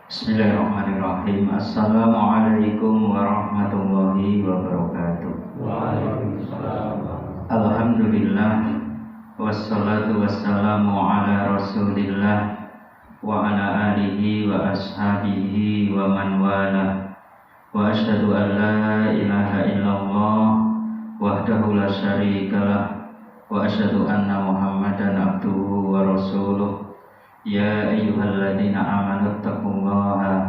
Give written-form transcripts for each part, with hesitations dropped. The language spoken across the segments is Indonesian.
Bismillahirrahmanirrahim. Assalamualaikum warahmatullahi wabarakatuh. Waalaikumsalam. Alhamdulillah, wassalatu wassalamu ala rasulillah wa ala alihi wa ashabihi wa man wala. Wa asyhadu an la ilaha illallah wahdahu la syarikalah wa asyhadu anna Muhammadan abduhu wa rasuluh. Ya ayyuhalladzina amanu taqullaha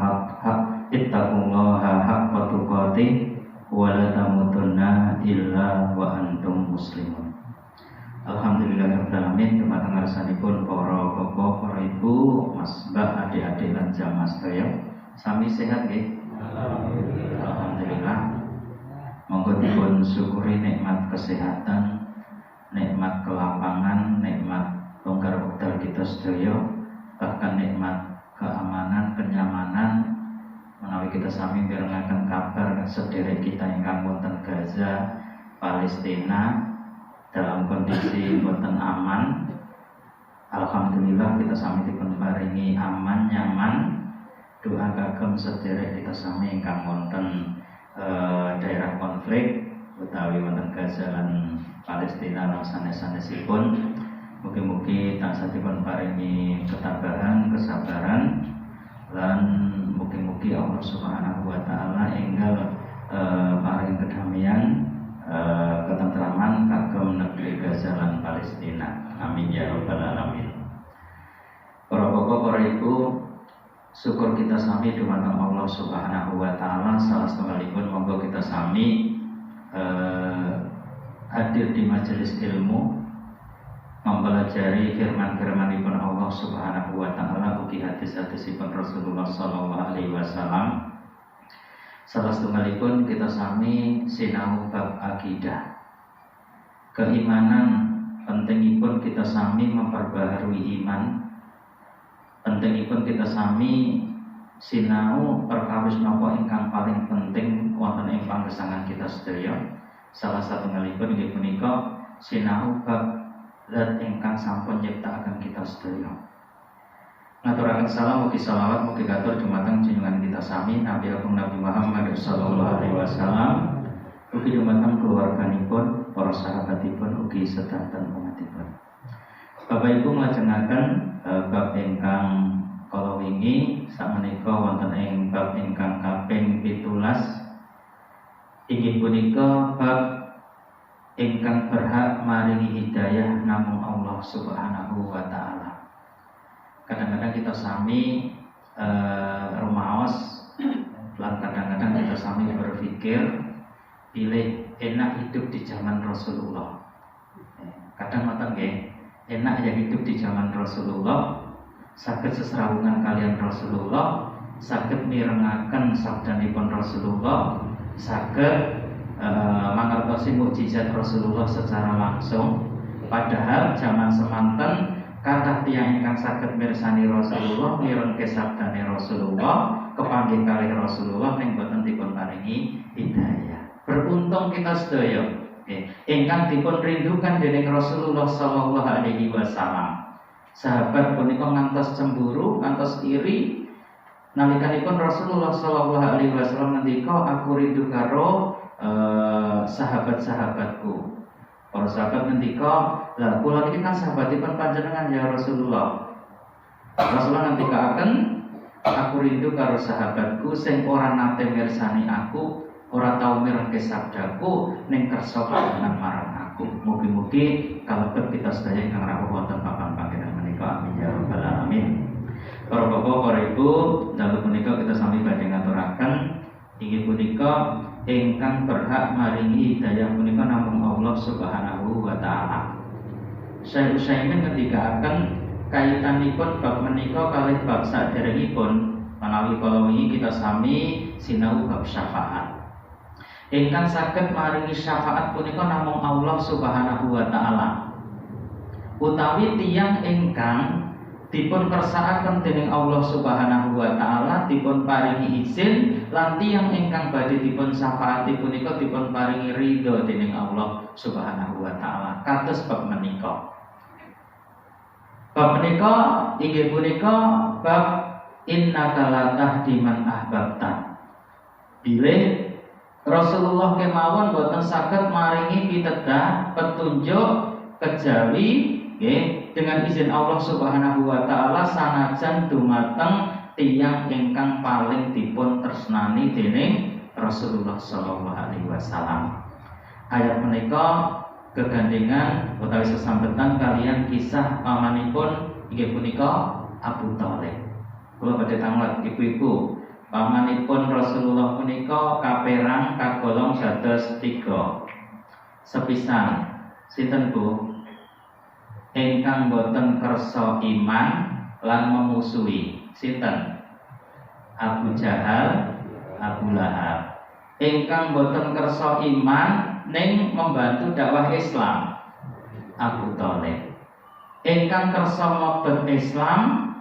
haqqa tuqatih wa la tamutunna illa wa antum muslimun. Alhamdulillahirabbil alamin. Dumateng ngarsanipun para bapak, para ibu, mas, mbak, adik-adik lan jamaah sedaya. Sami sehat nggih? Alhamdulillah. Monggo dipun syukuri nikmat kesehatan, nikmat kelapangan, nikmat longgar wekdal kita sedaya. Bahkan nikmat keamanan, kenyamanan menawi kita sami mirengaken kabar sedherek kita ingkang wonten Gaza, Palestina dalam kondisi boten aman. Alhamdulillah kita sami dipun paringi aman, nyaman. Doa kagem sedherek kita sami ingkang wonten daerah konflik utawi wonten Gaza lan Palestina lan sanes-sanesipun. Mugi-mugi tansah dipun paringi ketabahan, kesabaran, lan mugi-mugi Allah Subhanahu wa taala enggal paring kedamaian, ketentraman kagem negeri Gaza lan Palestina. Amin ya rabbal alamin. Para bapak, para ibu, syukur kita sami dumateng Allah Subhanahu wa taala. Salah setunggalipun monggo kita sami hadir di majelis ilmu, mempelajari firman-firmanipun Allah Subhanahu wa taala ugi hadis-hadisipun Rasulullah sallallahu alaihi wasallam. Salah setunggalipun kita sami sinau bab akidah. Keimanan pentingipun kita sami memperbaharui iman. Pentingipun kita sami sinau perkawis napa ingkang paling penting wonten ing panggesangan kita sedaya. Salah satunggalipun inggih punika sinau bab zat ingkang sampun nyiptakaken kita sedaya. Ngaturaken salam mugi selawat mugi katur dumateng junjungan kita sami Nabi Agung Nabi Muhammad sallallahu alaihi wasallam, ugi dumateng keluarganipun, para sahabatipun, ugi sedanten umatipun. Bapak Ibu nglajengaken bab ingkang kala wingi sakmenika wonten ing bab ingkang kaping 17. Inggih punika bab ingkang berhak maringi hidayah namung Allah Subhanahu wa taala. Kadang-kadang kita sami rumaos lan kadang-kadang kita sami berpikir pilih enak hidup di zaman Rasulullah. Kadang ngoten nggih, enak ya hidup di zaman Rasulullah, saged sesrawungan kalian Rasulullah, saged mirengaken sabdanipun Rasulullah, saged mangertosi mukjizat Rasulullah secara langsung. Padahal zaman semanten kathah tiyang ingkang saged mirsani Rasulullah, mirengke sabdane Rasulullah, kepanggih kalih Rasulullah ning boten dipun paringi hidayah. Beruntung kita sedaya ingkang dipun rindukan dening Rasulullah sallallahu alaihi wasallam. Sahabat punika ngantos cemburu, ngantos iri nalikanipun Rasulullah sallallahu alaihi wasallam ngendika, aku rindu karo sahabat-sahabatku. Para sahabat ngendika, lah kula niki kan sahabatipun panjenengan ya Rasulullah. Rasulullah ngendikaaken, aku rindu karo sahabatku sing ora nate mirsani aku, ora tau mirengke sabdaku ning kersa panjenengan marang aku. Mugi-mugi kalebet kita sedaya ingkang rawuh wonten papan panggenan menika. Amin ya rabbal alamin. Para bapak, para ibu, dalu punika kita sami badhe ngaturaken inggih punika ingkang berhak maringi hidayah punika namung Allah Subhanahu wa taala. Syekh Utsaimin ngendikaaken kaitanipun bab menika kalih bab saderengipun menawi kala wingi kita sami sinau bab syafaat. Ingkang saged maringi syafaat punika namung Allah Subhanahu wa taala. Utawi tiyang ingkang dipun kersakaken dening Allah Subhanahu wa taala dipun paringi izin lan tiyang ingkang badhe dipun syafaati punika dipun paringi ridho dening Allah Subhanahu wa taala. Kados bab menika. Bab menika inggih punika bab innaka la tahdi man ahbabta. Bilih Rasulullah kemawon boten saged maringi pitedah petunjuk kejawi nggih dengan izin Allah Subhanahu wa taala sanajan dumateng tiyang ingkang paling dipun tresnani dening Rasulullah sallallahu alaihi wasallam. Ayat menika kegandengan utawi sesambetan kalian kisah pamanipun inggih punika Abu Thalib. Kula badhe tanglet ibu-ibu, pamanipun Rasulullah punika kaperang kagolong dados 3. Sepisan sinten Bu? Ingkang boten kersa iman lan memusuhi. Sinten? Abu Jahal, Abu Lahab. Ingkang boten kersa iman ning membantu dakwah Islam, Abu Thalib. Ingkang kersa mlebet Islam,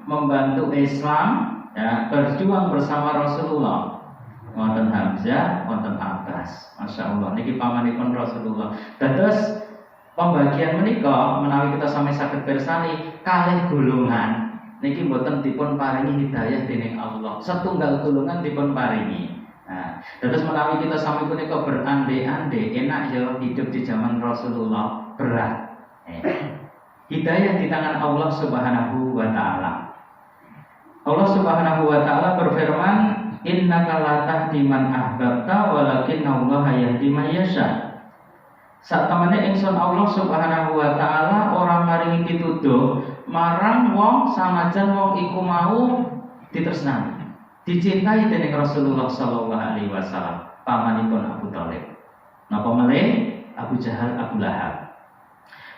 membantu Islam, ya, berjuang bersama Rasulullah, wonten Hamzah, wonten Abbas. Masya Allah, niki pamanipun Rasulullah. Dados pembagian menika menawi kita sami saged pirsani kalih golongan niki mboten dipun paringi hidayah dening Allah. Setunggal golongan dipun paringi. Nah, dados menawi kita sami punika berandai-andai enak ya hidup di zaman Rasulullah, berat. Hidayah di tangan Allah Subhanahu wa taala. Allah Subhanahu wa taala berfirman, innaka la tahdi man ahbabta walakinallaha yahdi man yasha. Satemene ingsun Allah Subhanahu wa taala ora maringi pituduh marang wong sanajan wong iku mau ditresnani, dicintai dening Rasulullah sallallahu alaihi wasallam. Pamanipun Abu Thalib. Napa malih? Abu Jahal, Abu Lahab.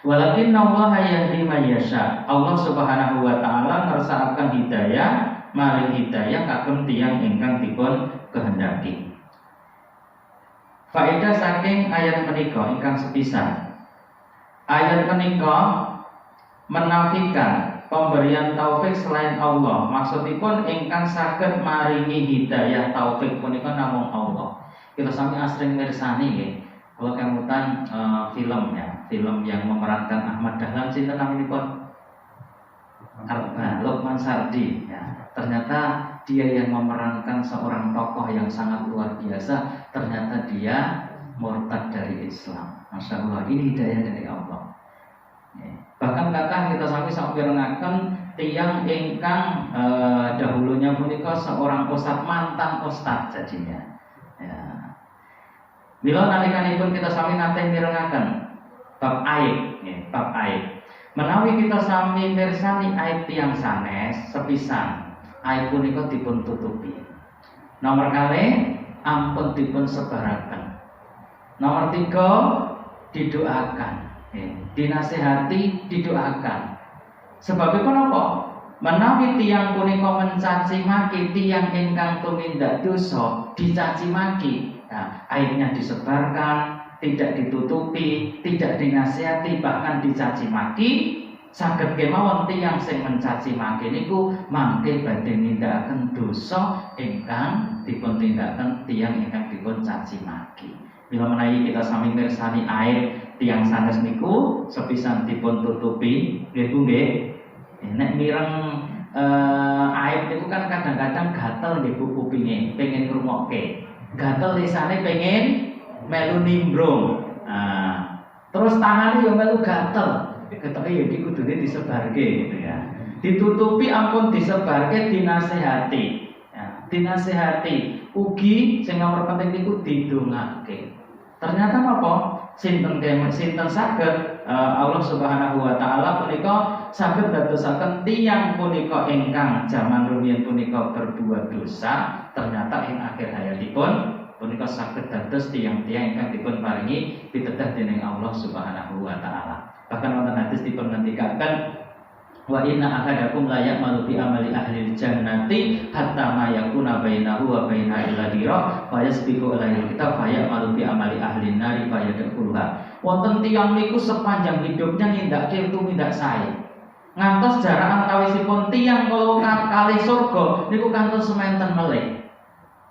Walakinallaha yahdi man yasha. Allah Subhanahu wa taala ngersakaken hidayah, maring hidayah kagem tiyang ingkang dipun kehendaki. Faedah saking ayat menika ingkang sepisan. Ayat menika menafikan pemberian taufik selain Allah. Maksudipun ingkang saged maringi hidayah taufik punika namung Allah. Kita sami asring mirsani nggih. Kalau kemutan film ya, film yang memerankan Ahmad Dahlan, sinten naminipun? Lukman Sardi ya. Ternyata dia yang memerankan seorang tokoh yang sangat luar biasa. Ternyata dia murtad dari Islam. Masya Allah, ini hidayah dari Allah ya. Bahkan kakak kita sampai rengaken tiang ingkang dahulunya punika seorang ustadz, mantan ustadz jadinya ya. Bila nalikanipun kita sami nate mirengaken bab aib, ya, bab aib. Menawi kita sami mirsani aib tiyang sanes sepisan, aib punika dipun tutupi. Nomor kalih ampun dipun sebaraken. Nomor 3 didoakan, ya, dinasehati, didoakan. Sebabipun apa? Menawi tiyang punika mencaci maki tiyang ingkang tumindak dosa, dicaci maki. Nah, aibnya disebarkan, tidak ditutupi, tidak dinasihati, bahkan dicaci maki. Saged kemawon tiyang sing mencaci maki niku mangke badhe nindakaken dosa ingkang dipun tindakaken tiyang ingkang dipun caci maki. Bila menawi kita sami mirsani aib tiyang sanes niku sepisan dipun tutupi, nggih Bu nggih. Nek mireng aib niku kan kadang-kadang gatel nggih Bu kupinge, pengen ngrungokke. Gatel lisane pengen melu nimbrung. Nah, terus tangannya yang melu gatel. Ketoke ya iki kudune disebarke gitu ya. Ditutupi ampun disebarke, dinasehati. Ya, dinasehati. Ugi sing nomor penting niku didongake. Ternyata apa? Sinten saged Allah Subhanahu wa taala punika saged dadosaken tiyang punika ingkang jaman rumiyin punika berbuat dosa, ternyata ing akhir hayatipun punika saged dados tiyang-tiyang ingkang dipun paringi pitedah dening Allah Subhanahu wa taala. Bahkan wonten hadis dipun ngendikaken wa inna ahadakum la ya'malu bi amali ahli jannati hatta ma yakuna bainahu wa bainaha illa dira fa yasbiqu alaihi kitab fa ya'malu bi amali ahli nari fa yadkhuluha. Wonten tiyang niku sepanjang hidupnya nindakake tumindak sae. Ngantos jarak antawisipun tiyang kalih surga niku kantun semanten melih.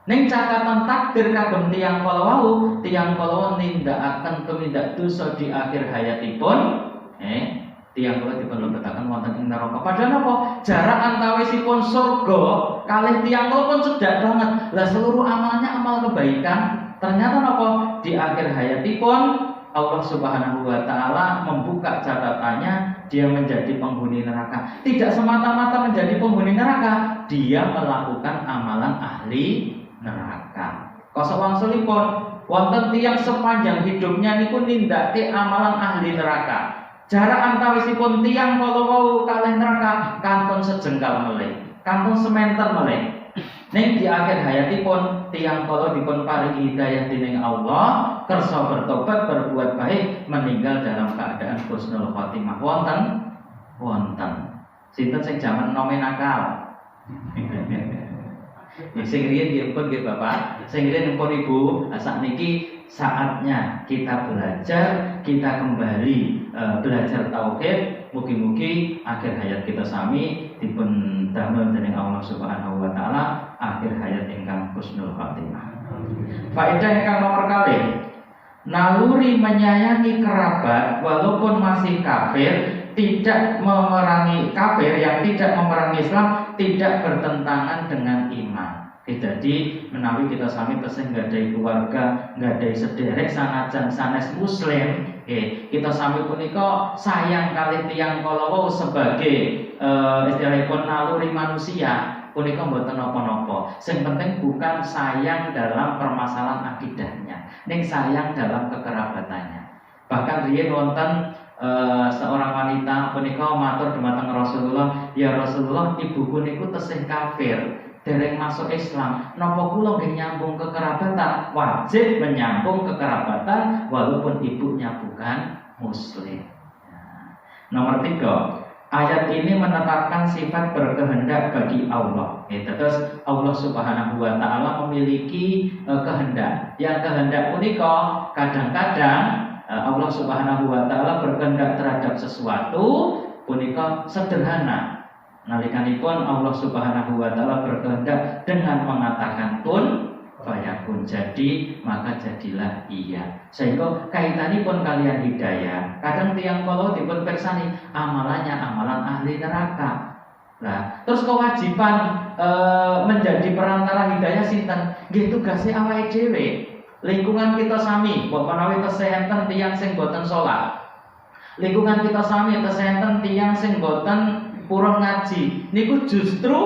Ning catatan takdir kagem tiyang kala wau, tiyang kala nindakaken tumindak dosa di akhir hayatipun, tiyang kula dipun lebetaken wonten ing neraka. Padahal napa? Jarak antawisipun surga kalih tiyang kula pun cedhak banget. Lah seluruh amalnya amal kebaikan. Ternyata napa? Di akhir hayatipun Allah Subhanahu wa taala membuka catatannya, dia menjadi penghuni neraka. Tidak semata-mata menjadi penghuni neraka, dia melakukan amalan ahli neraka. Kosowangsulipun wonten tiyang sepanjang hidupnya niku nindake amalan ahli neraka. Jarak antawisipun tiyang kalau kalih neraka kantun sejengkal melih, kantun sementer melih. Ning di akhir hayatipun tiyang kala dipun paringi hidayah dening Allah, kersa bertobat berbuat baik, meninggal dalam keadaan husnul khotimah. Wonten. Sinten sing jaman nomen nakal? Sing riyen nggih pun nggih Bapak, sing riyen pun Ibu, sakniki saatnya kita belajar, kita kembali belajar tauhid. Mugi-mugi akhir hayat kita sami dipun damel dening Allah Subhanahu wa taala akhir hayat ingkang husnul khotimah. Faedah ingkang nomor kalih, naluri menyayangi kerabat walaupun masih kafir, tidak memerangi kafir, yang tidak memerangi Islam, tidak bertentangan dengan iman. Jadi menawi kita sami tesih nggadahi keluarga, nggadahi sederek sanajan sanes muslim, kita sami punika sayang kalih tiyang kala wau sebagai istilahipun naluri manusia punika mboten napa-napa. Sing penting bukan sayang dalam permasalahan akidahnya, ning sayang dalam kekerabatannya. Bahkan riyen wonten seorang wanita punika matur dumateng Rasulullah, "Ya Rasulullah, ibuku niku tesih kafir, dereng masuk Islam, napa kula nggih nyambung kekerabatan?" Wajib menyambung kekerabatan walaupun ibunya bukan muslim. Nomor 3, ayat ini menetapkan sifat berkehendak bagi Allah. Terus Allah Subhanahu wa taala memiliki kehendak. Yang kehendak punika kadang-kadang Allah Subhanahu wa taala berkehendak terhadap sesuatu punika sederhana. Nalikanipun Allah Subhanahu wa taala berkehendak dengan mengatakan kun fayakun, jadi maka jadilah ia. Sehingga kaitanipun kalian hidayah. Kadang tiyang kala dipun pirsani amalannya amalan ahli neraka. Nah, terus kewajiban menjadi perantara hidayah sinten? Nggih tugase awake dhewe. Lingkungan kita sami, mbok menawi tesih enten tiyang sing boten salat. Lingkungan kita sami tesih enten tiyang sing boten purun ngaji. Niku justru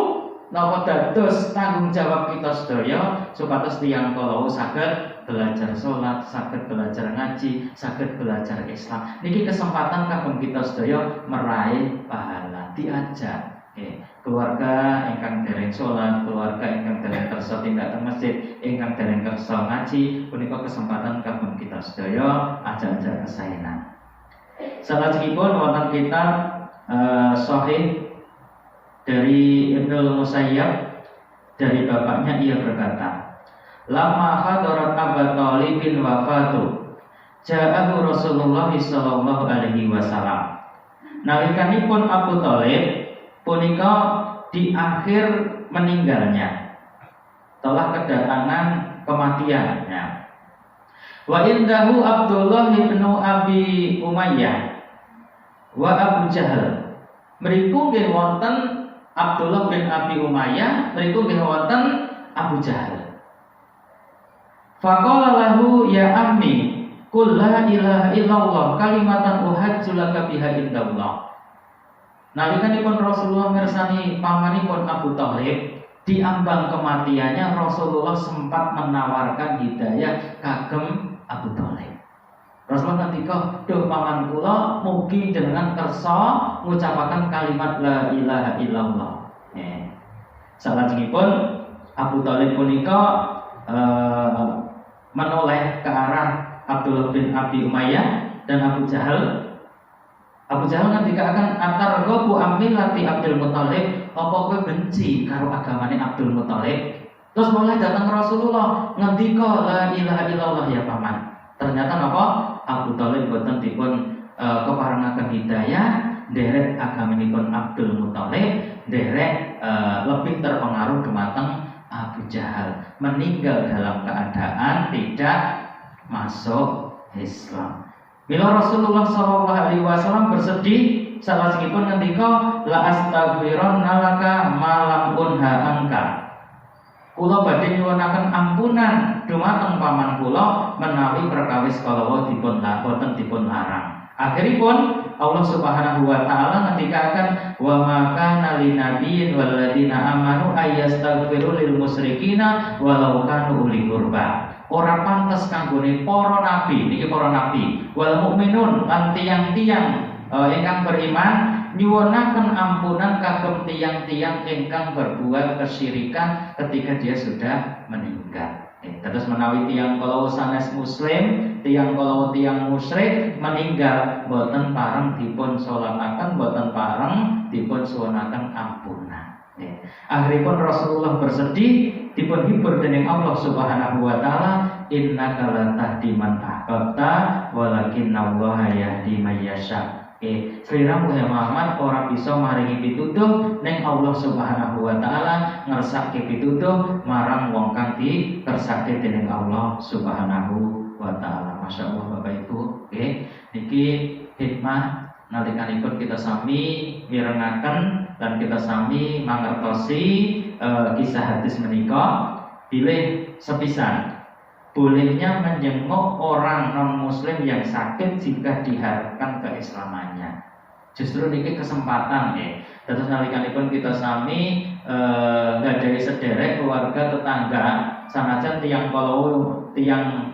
napa dados tanggung jawab kita sedaya supados tiyang kala saged belajar salat, saged belajar ngaji, saged belajar Islam. Niki kesempatan kagem kita sedaya meraih pahala, diajak. Keluarga ingkang dereng salat, keluarga ingkang dereng kersa tindak teng masjid, ingkang dereng kersa ngaji, punika kesempatan kagem kita sedaya ajak-ajak kesaenan. Salajengipun wonten kitab Sahih dari Ibnu Musayyab, dari bapaknya ia berkata, "Lama hadarat Abu Thalibin wafatu, ja'ahu Rasulullah sallallahu alaihi wasallam." Nalikanipun Abu Thalib punika di akhir meninggalnya, telah kedatangan kematiannya. Wa indahu Abdullah bin Abi Umayyah wa Abu Jahal. Mriku nggih wonten Abdullah bin Abi Umayyah, mriku nggih wonten Abu Jahal. Faqala lahu ya ammi, qul la ilaha illallah kalimatan uhajju laka biha indallah. Nalikanipun Rasulullah mirsani pamanipun Abu Thalib di ambang kematiannya, Rasulullah sempat menawarkan hidayah kagem Abu Thalib. Rasulullah ngendika, "Duh paman kula, mugi jenengan kersa ngucapaken kalimat la ilaha illallah." Salajengipun Abu Thalib punika menoleh ke arah Abdullah bin Abi Umayyah dan Abu Jahal. Abu Jahal ngendika akan antar gobu amilati Abdul Muthalib, apa kowe benci karo agamane Abdul Muthalib? Terus mulai datang Rasulullah ngendika la ilaha illallah ya paman. Ternyata napa? Abu Thalib boten dipun keparengaken hidayah, derek agamanipun Abdul Muthalib, derek lebih terpengaruh dumateng Abu Jahal, meninggal dalam keadaan tidak masuk Islam. Bila Rasulullah SAW bersedih, salajengipun ngendika la astaghfironna laka ma lam unha angka. Kula badhe nyuwunaken ampunan dumateng paman kula menawi perkawis kala dipun boten dipun larang. Akhiripun Allah Subhanahu wa taala ngendikaken wa maka linabiyyin wal ladina amanu ayastaghfiru lil musyrikina walau kanu uli qurba. Ora pantes kanggone para nabi, niki para nabi, wal mukminun lan tiyang-tiyang ingkang beriman nyuwunaken ampunan kagem tiyang-tiyang ingkang berbuat kesyirikan ketika dia sudah meninggal. Terus menawi tiyang kala sanes muslim, tiyang kala tiyang musyrik meninggal boten pareng dipun salataken, boten pareng dipun suwunaken ampunan. Akhiripun Rasulullah bersedih dipun hibur dening Allah Subhanahu wa taala, innaka la tahdi man ahbabta walakinnallaha yahdi may yasha. Seliramu ya Muhammad ora bisa maringi pituduh ning Allah Subhanahu wa taala ngersake pituduh marang wong kang dikersake dening Allah Subhanahu wa taala. Masyaallah Bapak Ibu, niki hikmah nalikanipun kita sami mirengaken dan kita sami mangertosi kisah hadis menika bilih sepisan bolehnya menjenguk orang non-muslim yang sakit jika diharapkan keislamannya. Justru niki kesempatan Terus nalikanipun kita sami nggadahi sederek keluarga tetangga sanajan tiyang kalau tiyang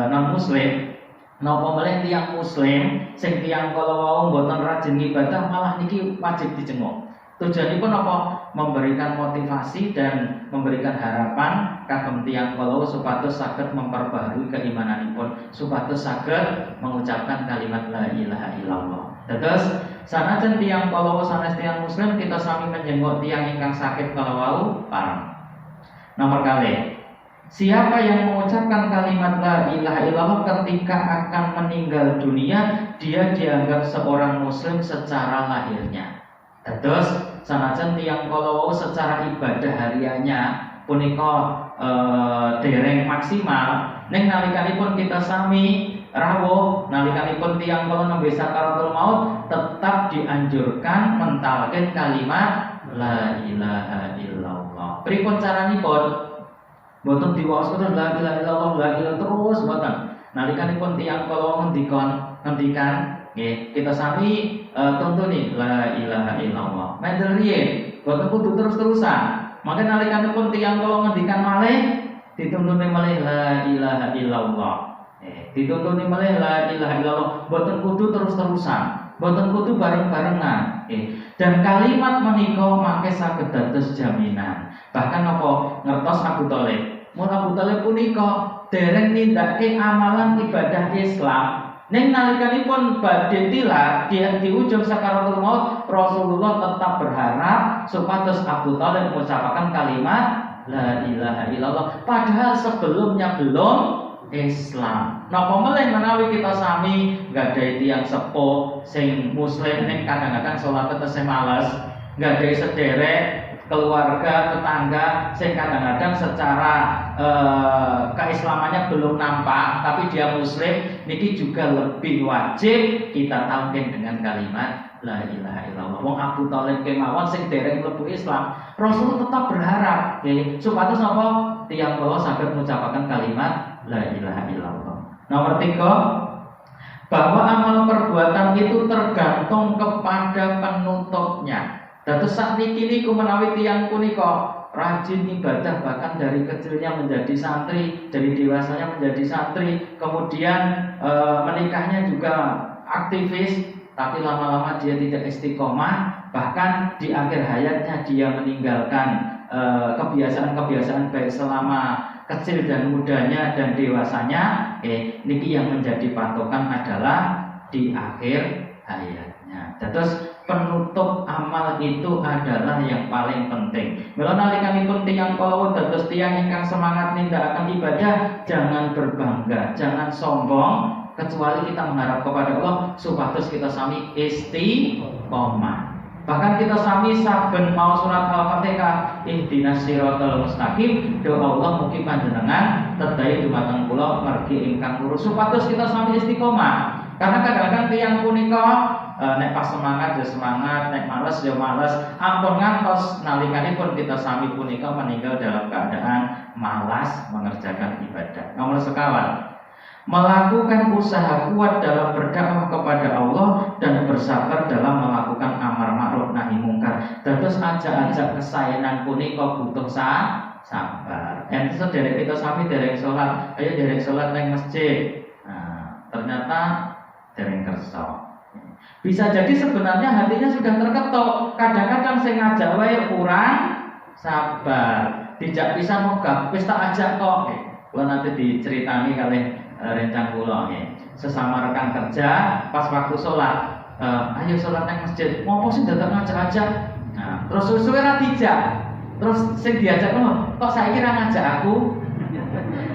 non-muslim napa melih tiyang muslim sing tiyang kala wau mboten rajin ibadah malah niki wajib dijenguk. Tujuanipun apa? Memberikan motivasi dan memberikan harapan kagem tiyang kala supados saged memperbaharui keimananipun, supados saged mengucapkan kalimat la ilaha illallah. Terus sanajan tiyang kala sanes tiyang muslim kita sami menjenguk tiyang ingkang sakit kala wau pareng. Nomor kali, siapa yang mengucapkan kalimat la ilaha illallah ketika akan meninggal dunia, dia dianggap seorang muslim secara lahirnya. Terus sanajan tiyang kala wau secara ibadah hariannya punika dereng maksimal, ning nalikanipun kita sami rawuh nalikanipun tiyang kala nembe sakaratul maut tetap dianjurkan mentalken kalimat la ilaha illallah. Pripun caranipun? Boten diwaosaken la ilaha illallah la ilaha terus boten. Nalikanipun tiyang kala ngendikan nggih kita sami tuntuni la ilaha illallah. Mendel riyen boten kudu terus-terusan. Maka nalikanipun tiyang kala ngendikan malih dituntuni malih la ilaha illallah. Dituntuni malih la ilaha illallah, boten kudu terus-terusan, boten kudu bareng-barengan. Dan kalimat menika mangke saged dados jaminan. Bahkan apa ngertos Abu Thalib. Mun Abu Thalib punika dereng nindakake amalan ibadah Islam. Ning nalikanipun badhe tilar di ujung sakaratul maut, Rasulullah tetap berharap supados Abu Thalib mengucapkan kalimat la ilaha illallah padahal sebelumnya belum Islam. Napa melih menawi kita sami nggadahi tiyang sepuh sing muslim ning kadang-kadang salat tesih males, nggadahi sederek keluarga tetangga sing kadang-kadang secara keislamannya belum nampak tapi dia muslim, niki juga lebih wajib kita talqin dengan kalimat la ilaha illallah. Wong Abu Thalib kemawon sing dereng mlebu Islam, Rasul tetap berharap supados napa tiyang kula saged mengucapkan kalimat la ilaha illallah. Nomor 3, bahwa amal perbuatan itu tergantung kepada penutupnya. Dados sakniki niku menawi tiyang punika rajin ibadah bahkan dari kecilnya menjadi santri, dari dewasanya menjadi santri, kemudian menikahnya juga aktivis, tapi lama-lama dia tidak istiqomah, bahkan di akhir hayatnya dia meninggalkan kebiasaan-kebiasaan baik selama kecil dan mudanya dan dewasanya, niki yang menjadi patokan adalah di akhir hayatnya. Terus penutup amal itu adalah yang paling penting. Mila nalikanipun tiyang kala dados tiyang ingkang semangat nindakaken ibadah, jangan berbangga, jangan sombong, kecuali kita mengharap kepada Allah supados kita sami istiqomah. Bahkan kita sami saben mau surat Al-Fatihah ihdinas siratal mustaqim, doa Allah mugi panjenengan tedai dumateng kula mergi ingkang lurus supados kita sami istiqomah. Karena kadang-kadang tiyang punika nek pas semangat ya semangat, nek males ya males. Ampun ngantos nalikanipun kita sami punika meninggal dalam keadaan malas mengerjakan ibadah. Nomor sekawan, melakukan usaha kuat dalam berdakwah kepada Allah dan bersabar dalam melakukan amar ma'ruf nahi mungkar. Terus ajak-ajak kesayangan punika butuh sabar. Yang itu dari kita sami dereng sholat, ayo dereng sholat nang masjid. Nah, ternyata dereng kersa. Bisa jadi sebenarnya hatinya sudah terketuk. Kadang-kadang saya ngajak wae kurang sabar. Dijak pisan mogah, wis tak ajak kok. Kalau nanti diceritani kali rencang kula nggih. Sesama rekan kerja pas waktu sholat, ayo sholat nang masjid. Ngopo sih datang ngajak-ajak? Nah, terus suwe ra dijak. Terus sing diajak kok saiki ra ngajak aku?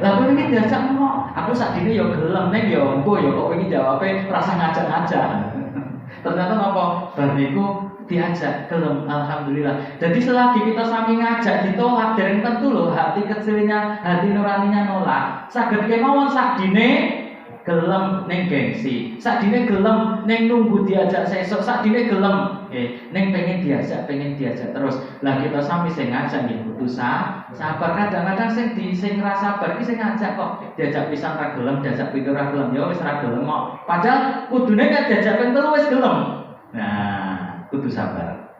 Lah kowe iki diajak kok. Aku sakdene ya gelem ning ya engko ya kok iki jawabe rasa ngajak-ngajak. Ternyata napa bar niku diajak gelem, alhamdulillah. Jadi selagi kita sami ngajak ditolak dereng tentu lho hati kecilnya, hati nuraninya nolak. Saged kemawon sakdine gelem ning gengsi, sakdine gelem ning nunggu diajak sesuk, sakdine gelem ning pengen diajak terus. Lah kita sami sing ngajak nggih butuh sabar. Kadang-kadang sing rasa sabar iki sing ngajak kok diajak pisan ra gelem, diajak pindho ra gelem, ya wis ra gelem kok. Padahal kudune kan diajak ping 3 wis gelem. Nah, kudu sabar.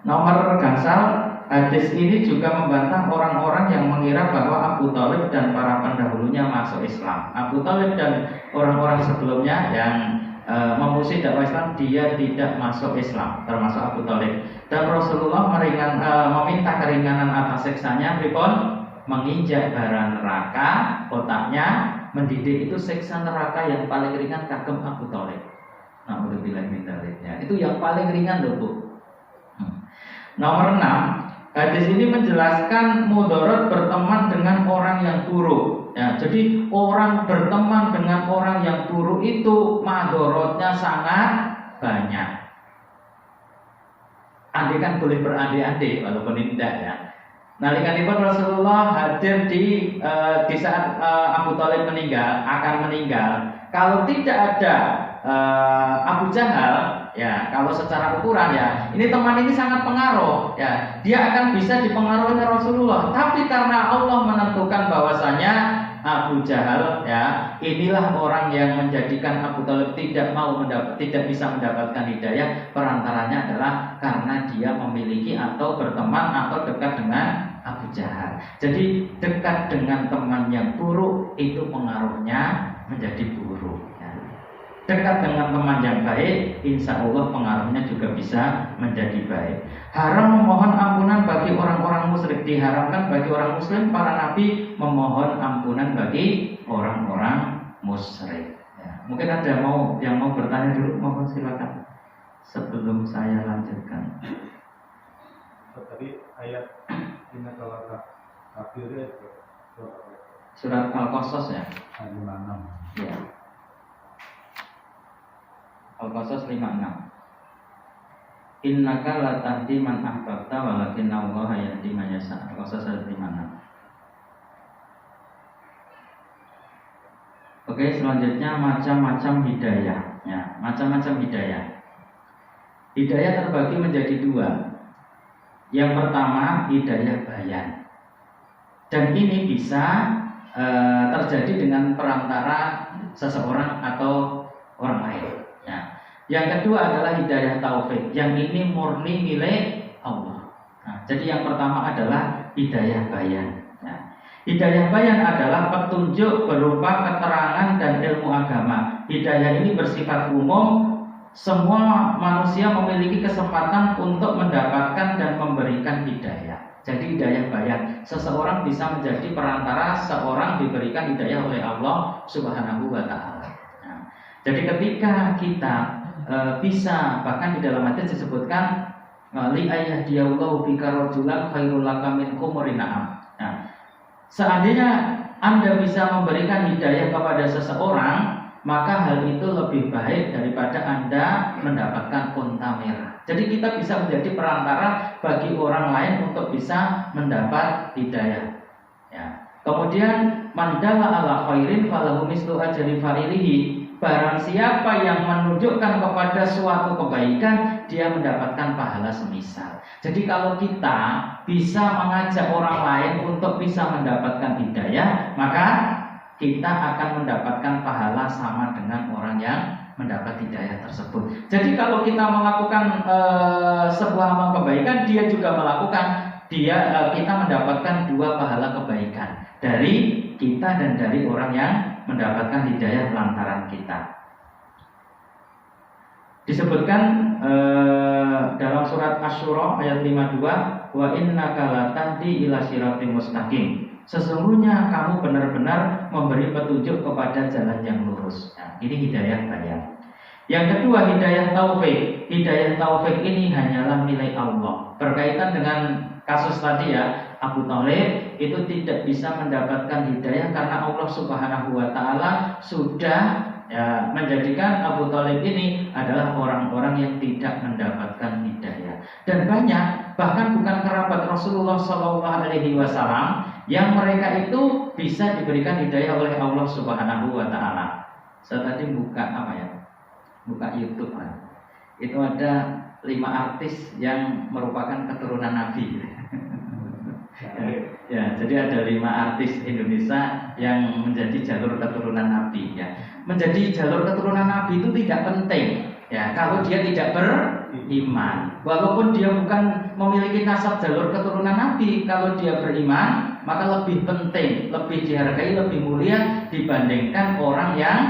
Nomor gangsal, hadis ini juga membantah orang-orang yang mengira bahwa Abu Thalib dan para pendahulunya masuk Islam. Abu Thalib dan orang-orang sebelumnya yang memusuhi dakwah Islam, dia tidak masuk Islam, termasuk Abu Thalib. Dan Rasulullah meminta keringanan atas siksanya, pripun? Menginjak bara neraka, otaknya mendidik. Itu siksa neraka yang paling ringan kagem Abu Thalib. Alhamdulillah min dzalik. Itu yang paling ringan loh, Bu. Nomor 6, hadis ini menjelaskan mudarat berteman dengan orang yang buruk. Ya, jadi orang berteman dengan orang yang buruk itu madorotnya sangat banyak. Andai kan boleh berandai-andai walaupun tidak ya. Nalikanipun Rasulullah hadir di saat Abu Thalib akan meninggal. Kalau tidak ada Abu Jahal, ya kalau secara ukuran ya, ini teman ini sangat pengaruh, ya dia akan bisa dipengaruhi oleh Rasulullah. Tapi karena Allah menentukan bahwasanya Abu Jahal, ya inilah orang yang menjadikan Abu Thalib tidak bisa mendapatkan hidayah. Perantaranya adalah karena dia memiliki atau berteman atau dekat dengan Abu Jahal. Jadi dekat dengan teman yang buruk itu pengaruhnya menjadi buruk. Dekat dengan teman yang baik, insya Allah pengaruhnya juga bisa menjadi baik. Haram memohon ampunan bagi orang-orang musyrik. Diharamkan bagi orang muslim, para nabi memohon ampunan bagi orang-orang musyrik. Ya, mungkin ada yang mau bertanya dulu, mohon silakan sebelum saya lanjutkan. Tadi ayat inna kalaka kafirnya surat Al-Qasas ya. Ayat 56. Ya. Al-Qasas 56. Innaka la tahdi man ahbabta walakinna Allaha yahdi man yasha. Al-Qasas 56. Oke, selanjutnya macam-macam hidayah. Ya, macam-macam hidayah. Hidayah terbagi menjadi 2. Yang pertama hidayah bayan. Dan ini bisa terjadi dengan perantara seseorang atau orang lain. Ya. Yang kedua adalah hidayah taufik. Yang ini murni milik Allah. Nah, jadi yang pertama adalah hidayah bayan. Ya. Hidayah bayan adalah petunjuk berupa keterangan dan ilmu agama. Hidayah ini bersifat umum. Semua manusia memiliki kesempatan untuk mendapatkan dan memberikan hidayah. Jadi hidayah bayan, seseorang bisa menjadi perantara seorang diberikan hidayah oleh Allah Subhanahu wa Ta'ala. Nah, jadi ketika kita bisa, bahkan di dalam hadis disebutkan li ayahdiyallahu bika rajulan khairul laka min humurin na'am. Nah, seandainya Anda bisa memberikan hidayah kepada seseorang, maka hal itu lebih baik daripada Anda mendapatkan unta merah. Jadi kita bisa menjadi perantara bagi orang lain untuk bisa mendapat hidayah. Ya. Kemudian mandala ala khairin falahu mislu ajri fa'ilihi. barang siapa yang menunjukkan kepada suatu kebaikan, dia mendapatkan pahala semisal. Jadi kalau kita bisa mengajak orang lain untuk bisa mendapatkan hidayah, maka kita akan mendapatkan pahala sama dengan orang yang mendapat hidayah tersebut. Jadi kalau kita melakukan sebuah amal kebaikan, dia juga melakukan, kita mendapatkan dua pahala kebaikan dari kita dan dari orang yang mendapatkan hidayah lantaran kita. Disebutkan dalam surat Asy-Syura ayat 52, wa innaka latahdi ila siratim mustaqim. Sesungguhnya kamu benar-benar memberi petunjuk kepada jalan yang lurus. Nah, ini hidayah bayan. Yang kedua, hidayah taufik. Hidayah taufik ini hanyalah milik Allah. Berkaitan dengan kasus tadi ya, Abu Thalib itu tidak bisa mendapatkan hidayah karena Allah Subhanahu wa taala sudah menjadikan Abu Thalib ini adalah orang-orang yang tidak mendapatkan hidayah. Dan banyak, bahkan bukan kerabat Rasulullah SAW, yang mereka itu bisa diberikan hidayah oleh Allah Subhanahu wa taala. Saya tadi buka YouTube kan. Itu ada 5 artis yang merupakan keturunan Nabi. Ya, jadi ada 5 artis Indonesia yang menjadi jalur keturunan Nabi ya. Menjadi jalur keturunan Nabi itu tidak penting ya kalau dia tidak beriman. Walaupun dia bukan memiliki nasab jalur keturunan Nabi, kalau dia beriman maka lebih penting, lebih dihargai, lebih mulia dibandingkan orang yang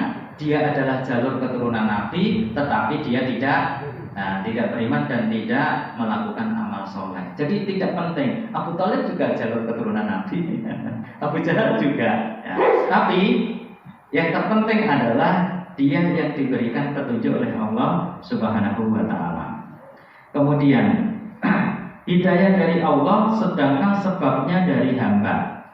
dia adalah jalur keturunan Nabi tetapi dia tidak beriman dan tidak melakukan amal soleh. Jadi tidak penting. Abu Thalib juga jalur keturunan Nabi, Abu Jahal juga. Ya. Tapi yang terpenting adalah dia yang diberikan petunjuk oleh Allah Subhanahu wa taala. Kemudian hidayah dari Allah, sedangkan sebabnya dari hamba.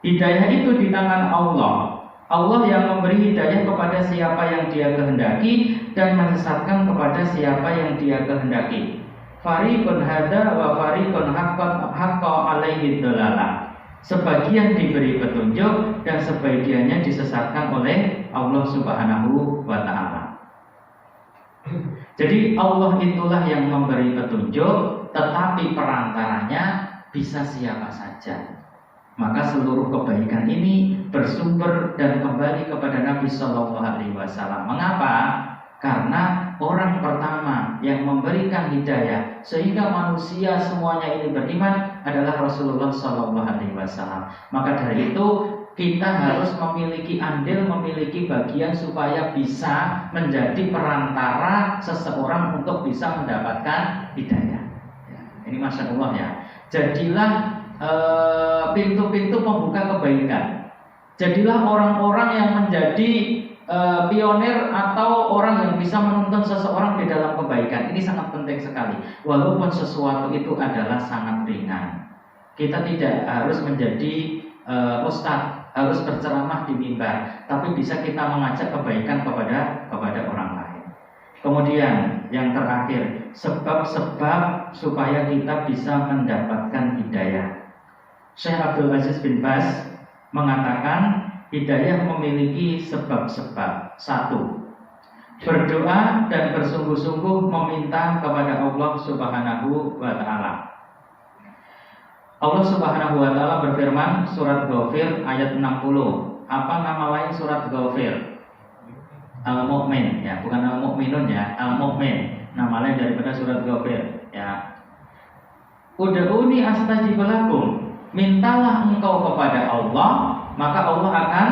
Hidayah itu di tangan Allah. Allah yang memberi hidayah kepada siapa yang dia kehendaki dan menyesatkan kepada siapa yang dia kehendaki. Fariqun hada wa fariqun haqqa alaihi dhalalah. Sebagian diberi petunjuk dan sebagiannya disesatkan oleh Allah Subhanahu wa taala. Jadi Allah itulah yang memberi petunjuk, tetapi perantaranya bisa siapa saja. Maka seluruh kebaikan ini bersumber dan kembali kepada Nabi Shallallahu Alaihi Wasallam. Mengapa? Karena orang pertama yang memberikan hidayah sehingga manusia semuanya ini beriman adalah Rasulullah Shallallahu Alaihi Wasallam. Maka dari itu kita harus memiliki andil, memiliki bagian supaya bisa menjadi perantara seseorang untuk bisa mendapatkan hidayah. Ya, ini Masya Allah ya. Jadilah pintu-pintu pembuka kebaikan. Jadilah orang-orang yang menjadi pionir atau orang yang bisa menuntun seseorang di dalam kebaikan. Ini sangat penting sekali. Walaupun sesuatu itu adalah sangat ringan. Kita tidak harus menjadi ustadz, harus berceramah di mimbar, tapi bisa kita mengajak kebaikan kepada orang lain. Kemudian yang terakhir, sebab-sebab supaya kita bisa mendapatkan hidayah. Syekh Abdul Aziz bin Baz mengatakan hidayah memiliki sebab-sebab. 1. Berdoa dan bersungguh-sungguh meminta kepada Allah Subhanahu wa taala. Allah Subhanahu wa taala berfirman surat Ghafir ayat 60. Apa nama lain surat Ghafir? Al-Mu'min ya, bukan Al-Mu'minun ya, Al-Mu'min. Nama lain daripada surat Ghafir ya. Ud'uni astajib lakum. Mintalah engkau kepada Allah, maka Allah akan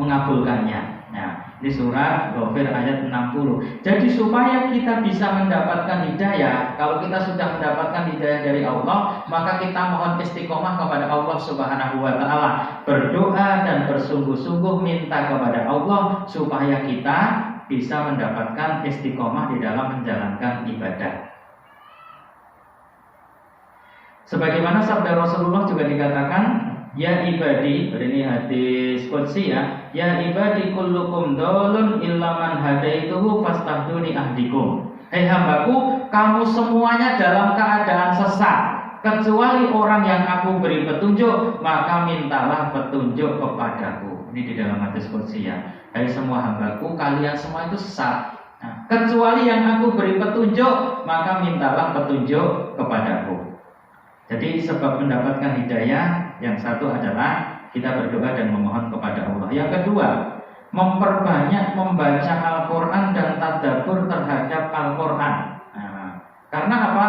mengabulkannya. Nah, di surat Ghafir ayat 60. Jadi supaya kita bisa mendapatkan hidayah, kalau kita sudah mendapatkan hidayah dari Allah, maka kita mohon istiqomah kepada Allah Subhanahu wa taala, berdoa dan bersungguh-sungguh minta kepada Allah supaya kita bisa mendapatkan istiqomah di dalam menjalankan ibadah. Sebagaimana sabda Rasulullah juga dikatakan, ya ibadi, ini hadis qudsi ya, ya ibadi kullukum dolun illa man hadaituhu fastahduni ahdikum. Hai hambaku, kamu semuanya dalam keadaan sesat, kecuali orang yang aku beri petunjuk, maka mintalah petunjuk kepadaku. Ini di dalam hadis qudsi ya. Hai semua hambaku, kalian semua itu sesat. Nah, kecuali yang aku beri petunjuk, maka mintalah petunjuk kepadaku. Jadi sebab mendapatkan hidayah, yang satu adalah kita berdoa dan memohon kepada Allah. Yang kedua, memperbanyak membaca Al-Quran dan tadabbur terhadap Al-Quran. Nah, karena apa?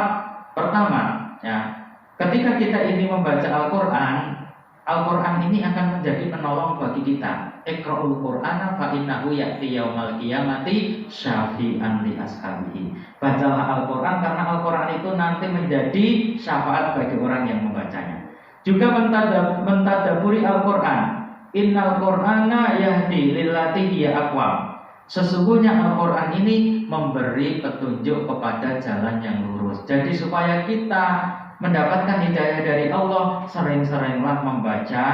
Pertama, ya, ketika kita ini membaca Al-Quran, Al-Quran ini akan menjadi penolong bagi kita. Iqra'ul Qur'ana fa innahu ya'ti yaumal qiyamati syafi'an li ashabihi. Bacalah Al-Quran karena Al-Quran itu nanti menjadi syafaat bagi orang yang membacanya. Juga mentadaburi Al-Quran. Innal Qur'ana yahdi lillati hiya aqwam. Sesungguhnya Al-Quran ini memberi petunjuk kepada jalan yang lurus. Jadi supaya kita mendapatkan hidayah dari Allah, sering-seringlah membaca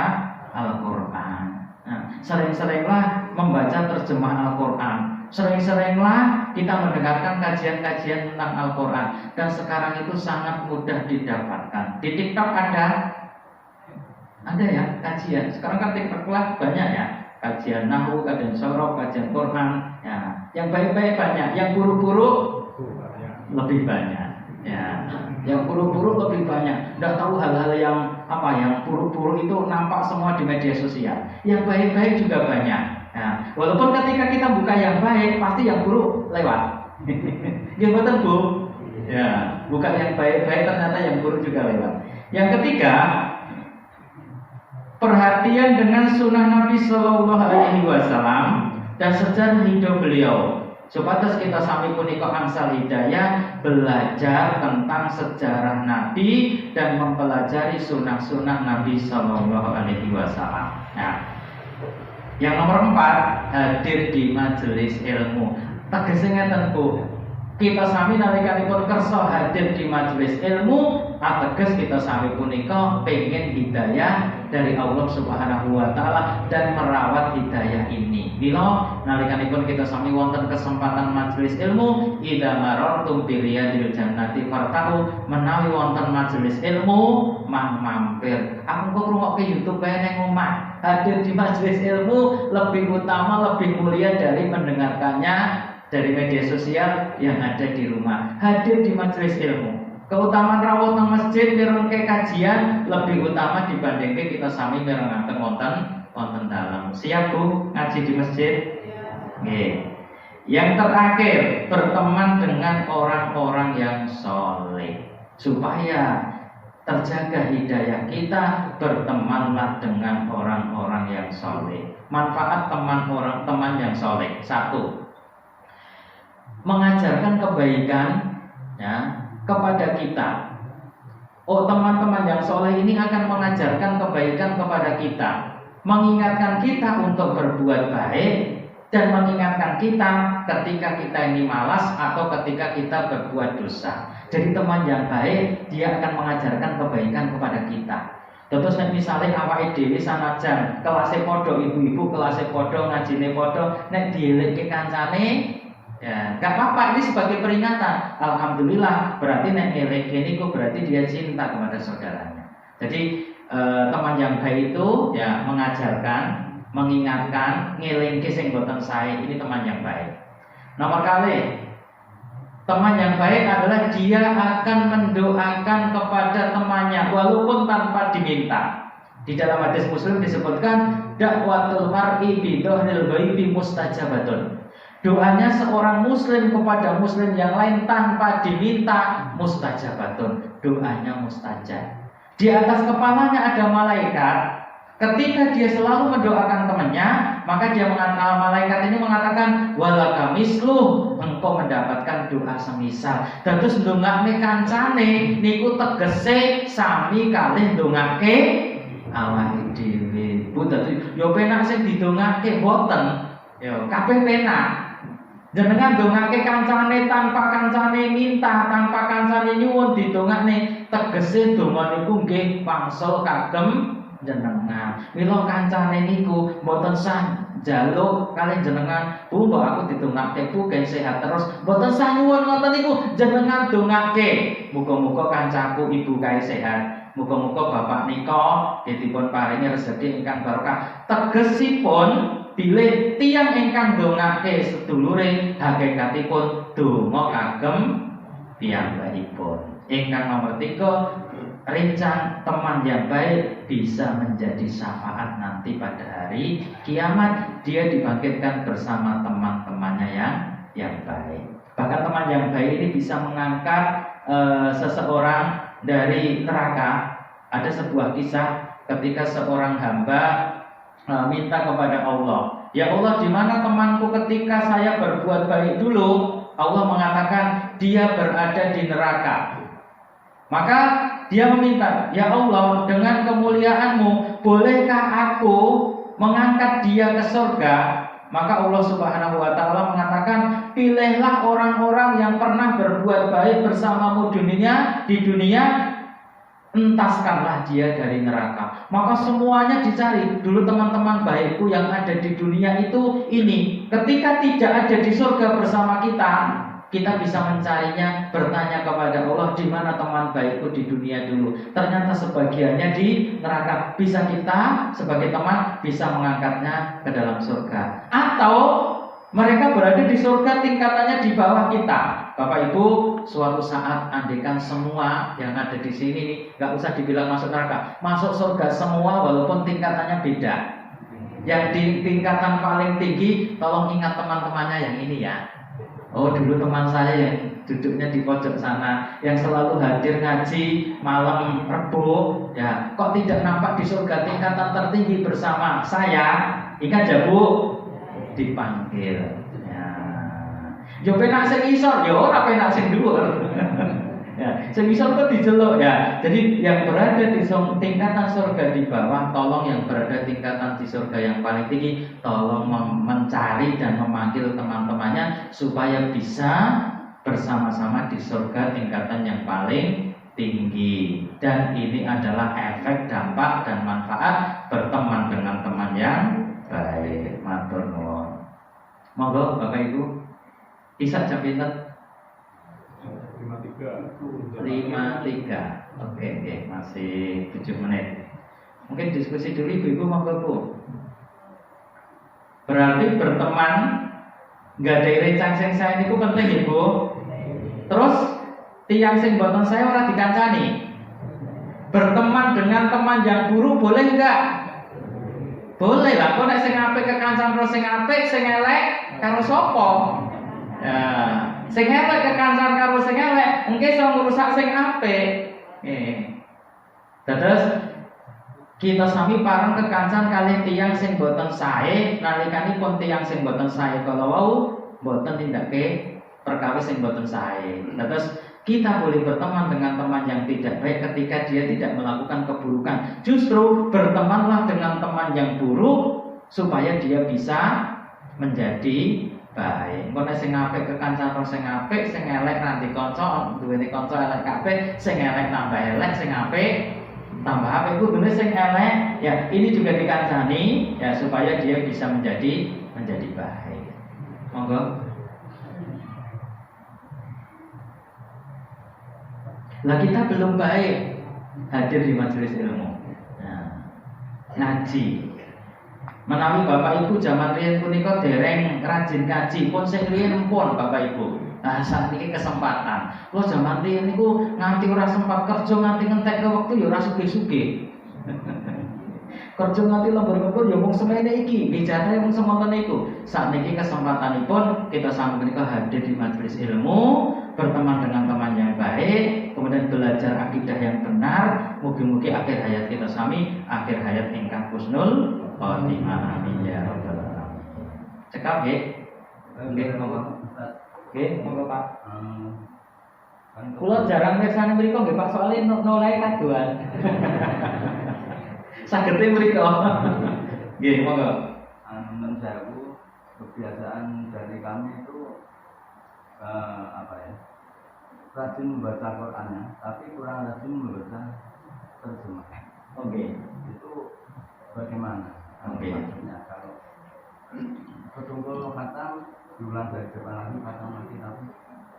Al-Quran. Nah, sering-seringlah membaca terjemah Al-Quran. Sering-seringlah kita mendengarkan kajian-kajian tentang Al-Quran. Dan sekarang itu sangat mudah didapatkan. Di TikTok ada ya kajian. Sekarang kan TikTok lah banyak ya. Kajian Nahwu, kajian Sorof, kajian Quran. Ya, yang baik-baik banyak, yang buruk-buruk lebih banyak. Ya, yang buruk-buruk lebih banyak. Tidak tahu hal-hal yang yang buruk-buruk itu nampak semua di media sosial. Yang baik-baik juga banyak. Ya, walaupun ketika kita buka yang baik, pasti yang buruk lewat. Gimana Bu? Ya, buka yang baik-baik ternyata yang buruk juga lewat. Yang ketiga, perhatian dengan sunnah Nabi Sallallahu Alaihi Wasallam dan sejarah hidup beliau. Supados kita sami punika angsal hidayah, belajar tentang sejarah Nabi dan mempelajari sunnah-sunnah Nabi Sallallahu Alaihi Wasallam. Nah, yang nomor 4, hadir di majelis ilmu. Tegese ngeten Bu, kita sami nalikanipun kersa hadir di majelis ilmu, ateges kita sami punika pengen hidayah dari Allah Subhanahu wa taala dan merawat hidayah ini. Mila nalikanipun kita sami wonten kesempatan majelis ilmu, idza marartum bi riyadil jannati fartahu, menawi wonten majelis ilmu mampir. Aku kok ngrungokke YouTube bae nang omah. Hadir di majelis ilmu lebih utama, lebih mulia dari mendengarkannya dari media sosial yang ada di rumah. Hadir di majelis ilmu. Keutamaan rawuh nang masjid mirengke kajian lebih utama dibandingke kita sami mirengaken wonten dalam. Siap Bu ngaji di masjid? Nggih. Yang terakhir, berteman dengan orang-orang yang soleh. Supaya terjaga hidayah kita, bertemanlah dengan orang-orang yang soleh. Manfaat teman yang soleh. 1, mengajarkan kebaikan ya kepada kita. Oh, teman-teman yang soleh ini akan mengajarkan kebaikan kepada kita, mengingatkan kita untuk berbuat baik dan mengingatkan kita ketika kita ini malas atau ketika kita berbuat dosa. Jadi teman yang baik dia akan mengajarkan kebaikan kepada kita. Terus misalnya awake dhewe sanajan kelase padha, ibu-ibu kelase padha, ngajine padha, nek dielekke kancane ya, gak apa-apa, ini sebagai peringatan. Alhamdulillah, berarti nek ngeleke niku berarti dia cinta kepada saudaranya. Jadi teman yang baik itu ya mengajarkan, mengingatkan, ngelingke sing boten sae, ini teman yang baik. Nomor kali, teman yang baik adalah dia akan mendoakan kepada temannya walaupun tanpa diminta. Di dalam hadis Muslim disebutkan dakwatul mar'i bi dhahril ghaibi mustajabatun. Doanya seorang muslim kepada muslim yang lain tanpa diminta mustajabatun, doanya mustajab. Di atas kepalanya ada malaikat. Ketika dia selalu mendoakan temannya, maka dia mengatakan, malaikat ini mengatakan walaka misluh, engkau mendapatkan doa semisal. Terus ndongakne kancane niku tegese sami kalih ndongake awake dhewe. Bu dadi yo penak sing didongake mboten. Yo kabeh penak. Jenengan dongake kancane tanpa kancane minta, tanpa kancane nyuwun didongakne, tegese donga niku nggih wangsul kagem jenengan. Mila kancane niku mboten sah njaluk kalih jenengan, Bu mbok aku didongake Bu ben sehat terus. Mboten sah nyuwun ngoten niku, jenengan dongake. Muga-muga kancaku ibu kae sehat, Muga-muga bapak nika dipun paringi rezeki ingkang barokah. Tegesipun bilih tiyang ingkang ndongake sedulure hakikatipun donga kagem piyambakipun. Ingkang nomor 3, rencang teman yang baik bisa menjadi syafaat nanti pada hari kiamat. Dia dibangkitkan bersama teman-temannya yang baik. Bahkan teman yang baik ini bisa mengangkat seseorang dari neraka. Ada sebuah kisah ketika seorang hamba minta kepada Allah, ya Allah, di mana temanku ketika saya berbuat baik dulu? Allah mengatakan dia berada di neraka. Maka dia meminta, ya Allah, dengan kemuliaan-Mu, bolehkah aku mengangkat dia ke surga? Maka Allah Subhanahu wa Ta'ala mengatakan, pilihlah orang-orang yang pernah berbuat baik bersamamu di dunia, entaskanlah dia dari neraka. Maka semuanya dicari. Dulu teman-teman baikku yang ada di dunia itu ini, ketika tidak ada di surga bersama kita bisa mencarinya, bertanya kepada Allah, di mana teman baikku di dunia dulu. Ternyata sebagiannya di neraka. Bisa kita sebagai teman bisa mengangkatnya ke dalam surga. Atau mereka berada di surga tingkatannya di bawah kita. Bapak Ibu, suatu saat andaikan semua yang ada di sini nggak usah dibilang masuk neraka, masuk surga semua walaupun tingkatannya beda. Yang di tingkatan paling tinggi, tolong ingat teman-temannya yang ini ya. Oh, dulu teman saya yang duduknya di pojok sana, yang selalu hadir ngaji malam Rebo, ya, kok tidak nampak di surga tingkatan tertinggi bersama saya? Ingat ya Bu, dipanggil. Ya, yo penak sing isor, yo ora penak sing dhuwur. Ya, sing isor kok dijeluk ya. Jadi yang berada di tingkatan surga di bawah, tolong yang berada tingkatan di surga yang paling tinggi, tolong mencari dan memanggil teman-temannya supaya bisa bersama-sama di surga tingkatan yang paling tinggi. Dan ini adalah efek, dampak, dan manfaat berteman dengan teman yang baik. Matur nuwun. Monggo Bapak Ibu. Isa jam pinten? 5.3. Oke, masih 7 menit. Mungkin diskusi dulu Ibu, monggo Bu. Berarti berteman nggak ada rencang sing saya niku penting Ibu. Terus tiyang sing boten saya ora dikancani. Berteman dengan teman yang buruk boleh enggak? Boleh lah, kok nek sing apik kekancan karo sing apik, sing elek karo sapa? Ya, sing elek kekancan karo sing elek, engke iso ngrusak sing apik. Terus kita sami pareng kekancan kalih tiyang sing boten sae, nalikanipun tiyang sing boten sae kala wau boten tindake perkawis sing boten sae. Terus kita boleh berteman dengan teman yang tidak baik ketika dia tidak melakukan keburukan. Justru bertemanlah dengan teman yang buruk supaya dia bisa menjadi baik. Engko nek sing apik kekancan karo sing apik, sing elek nanti kanca, duweni kanca elek kabeh, sing elek tambah elek, sing apik tambah apik. Kudune sing elek ya ini juga dikancani ya supaya dia bisa menjadi baik. Monggo. Lah kita belum baik hadir di majelis ilmu. Nah, ngaji. Menawi Bapak Ibu zaman riyen punika dereng rajin kaji pun sing riyen pun Bapak Ibu. Nah, saat ini kesempatan. Lo zaman riyen niku nganti ora sempat kerja, nganti ngentek ke waktu ya ora sugih-sugih. Kerja nganti lembur-lembur ya mung semene iki, bijane mung semonten niku. Sakniki kesempatanipun kita sami menika hadir di majelis ilmu, berteman dengan teman yang baik, kemudian belajar akidah yang benar. Mugi-mugi akhir hayat kita sami akhir hayat ingkang husnul khotimah. Amin ya rabbal alamin. Cekap nggih. Nggih monggo. Nggih monggo Pak. Kula jarang mirsani mriku nggih Pak, soalé noleh kaduan. Sagete mriku. Nggih monggo. Menurut kebiasaan dari kami itu rajin membaca Qurannya, tapi kurang rajin membaca terjemahan. Oke. Itu bagaimana? Maksudnya kalau betul-betul khatam diulang dari depan lagi khatam lagi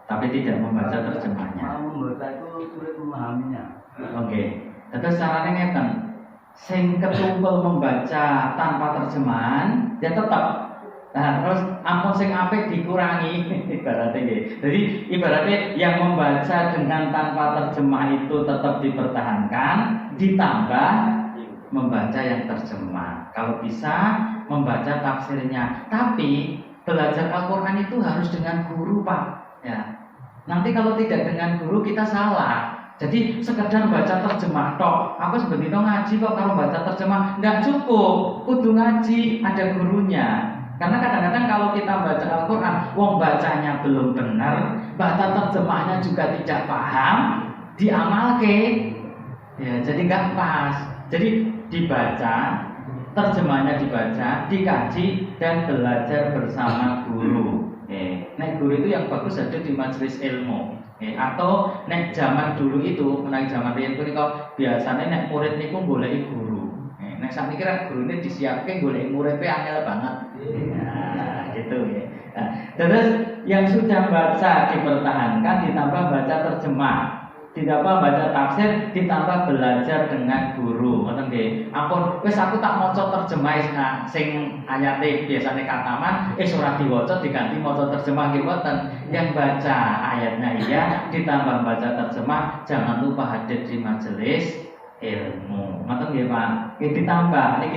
tapi tidak membaca terjemahnya. Mau membaca itu sulit memahaminya. Oke. Terus caranya ngeten, sing ketumpul membaca tanpa terjemahan, dia tetap. Nah, terus ampun sing apik dikurangi ibaratnya gitu. Jadi ibaratnya yang membaca dengan tanpa terjemah itu tetap dipertahankan, ditambah membaca yang terjemah. Kalau bisa membaca tafsirnya. Tapi belajar Al-Qur'an itu harus dengan guru, Pak. Ya. Nanti kalau tidak dengan guru kita salah. Jadi sekedar baca terjemah tok. Aku sebenarnya ngaji kok kalau baca terjemah nggak cukup. Kudu ngaji, ada gurunya. Karena kadang-kadang kalau kita baca Al-Quran, wong bacanya belum benar, baca terjemahnya juga tidak paham, diamalke, ya jadi nggak pas. Jadi dibaca, terjemahnya dibaca, dikaji dan belajar bersama guru. Nek guru itu yang bagus ada di majelis ilmu. Atau nek zaman dulu itu, menaik zaman riyen punika biasanya nek murid niku goleki guru. Nek sakniki kira gurune disiapke goleki muridé angel banget. Nah, gitu ya. Nah, terus yang sudah baca dipertahankan, ditambah baca terjemah, ditambah baca tafsir, ditambah belajar dengan guru. Ngoten nggih. Ampun, wis aku tak maca terjemah sing ayate biasane kataman, ora diwaca diganti maca terjemah nggih mboten. Yang baca ayatnya iya, ditambah baca terjemah, jangan lupa hadir di majelis ilmu. Ngoten nggih, Pak. Iki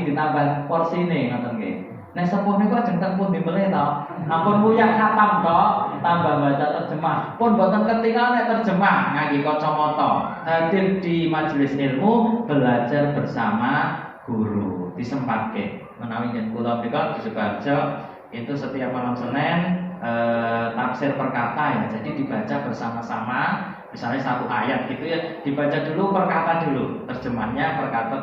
ditambah porsine ngoten nggih. Nek sepuh niku ajeng teng pundi melih to? Ampun muyak khatam kok, tambah baca terjemah. Pun boten ketika nek terjemah ngangge kacamata. Hadir di majelis ilmu, belajar bersama guru. Disempatke. Menawi yen kula menika di Sukoharjo itu setiap malam Senin tafsir perkata ya. Jadi dibaca bersama-sama. Misalnya satu ayat gitu ya, dibaca dulu perkata dulu, terjemahnya, perkata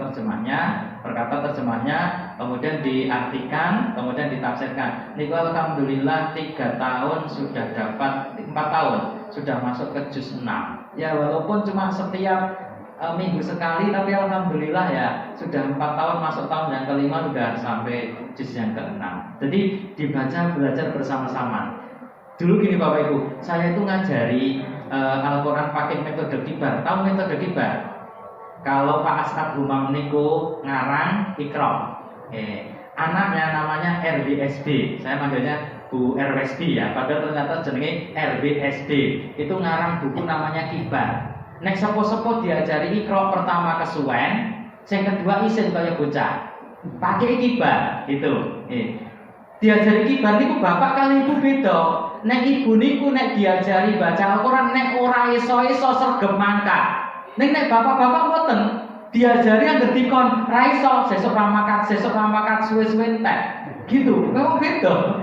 terjemahnya, kemudian diartikan, kemudian ditafsirkan. Niku alhamdulillah 3 tahun sudah dapat, 4 tahun sudah masuk ke juz 6. Ya walaupun cuma setiap minggu sekali, tapi alhamdulillah ya sudah 4 tahun masuk tahun yang kelima sudah sampai juz yang ke-6. Jadi dibaca belajar bersama-sama. Dulu gini Bapak Ibu, saya itu ngajari Al-Quran pakai metode kibar. Tahu metode kibar? Kalau Pak As'ad Humam niku ngarang Iqra. Anaknya namanya RBSD. Saya manggilnya Bu RWSD ya. Padahal ternyata jenenge RBSD. Itu ngarang buku namanya Kibar. Nek sepo-sepo diajari Iqra pertama kesuwen, yang kedua isin kaya bocah. Pakai Kibar gitu. Diajari Kibar niku bapak kali ibu beda. Nek ibu niku nek diajari baca Al-Quran nek ora iso-iso sregep mangkat. Nek bapak-bapak mboten diajari anggere dikon ra iso sesuk ra makat suwe-suwe entek. Gitu. Memang beda.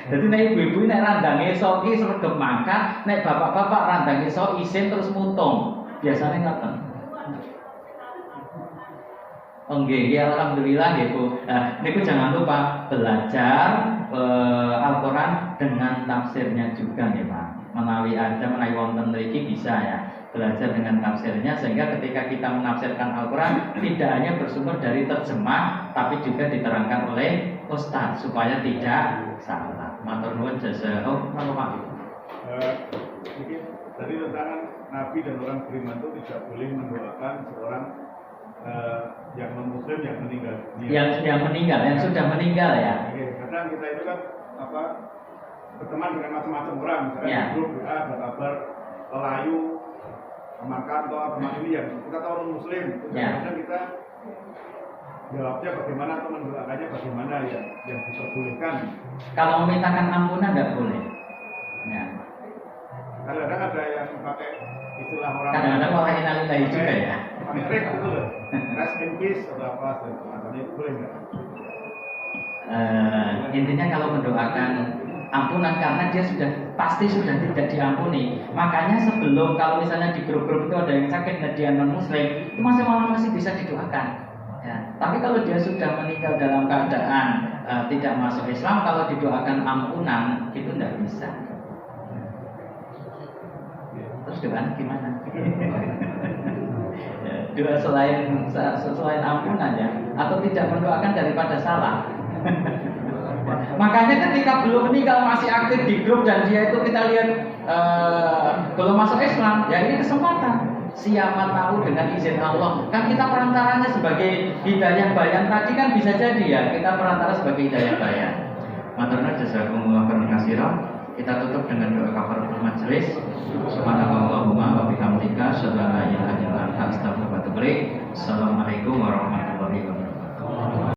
Jadi nek ibu-ibu nek randange iso ki sregep mangkat, nek bapak-bapak randange iso isin terus mutung. Biasane ngoten. Nggih, alhamdulillah nggih Bu. Nah, niku jangan lupa belajar Al-Quran dengan tafsirnya juga nih Pak. Menawi wonten mriki bisa ya belajar dengan tafsirnya sehingga ketika kita menafsirkan Al-Quran tidak hanya bersumber dari terjemah tapi juga diterangkan oleh ustaz supaya tidak salah. Matur nuwun jasa. Oh, apa Pak? Tadi tentang Nabi dan orang beriman itu tidak boleh mendoakan seorang yang non-muslim yang meninggal dunia. Yang meninggal, yang sudah meninggal ya. Oke, karena kita itu kan berteman dengan macam-macam orang, misalnya di grup WA ada kabar pelayu, teman kantor, teman ini yang kita tahu non-muslim. Kadang kita jawabnya bagaimana atau mendoakannya bagaimana ya yang diperbolehkan. Kalau memintakan ampunan nggak boleh. Ya. Kadang-kadang ada yang pakai istilah orang. Kadang-kadang pakai innalillahi juga ya. Pakai rek gitu loh. Rest in peace atau apa semacamnya itu boleh nggak? Intinya kalau mendoakan ampunan karena dia pasti sudah tidak diampuni. Makanya sebelum kalau misalnya di grup-grup itu ada yang sakit dan dia non muslim, itu masih bisa didoakan. Ya. Tapi kalau dia sudah meninggal dalam keadaan tidak masuk Islam, kalau didoakan ampunan itu tidak bisa. Terus doa gimana? Doa selain ampunan ya, atau tidak mendoakan daripada salah. Makanya ketika belum meninggal masih aktif di grup dan dia itu kita lihat belum masuk Islam, ya ini kesempatan. Siapa tahu dengan izin Allah, kan kita perantaranya sebagai hidayah bayan tadi kan bisa jadi ya, kita perantara sebagai hidayah bayan. Maturna jazakumullah khairan katsiran. Kita tutup dengan doa kafaratul majelis. Subhanallahumma wa bihamdika, asyhadu an la ilaha illa anta, astaghfiruka wa atubu ilaik. Assalamualaikum warahmatullahi wabarakatuh.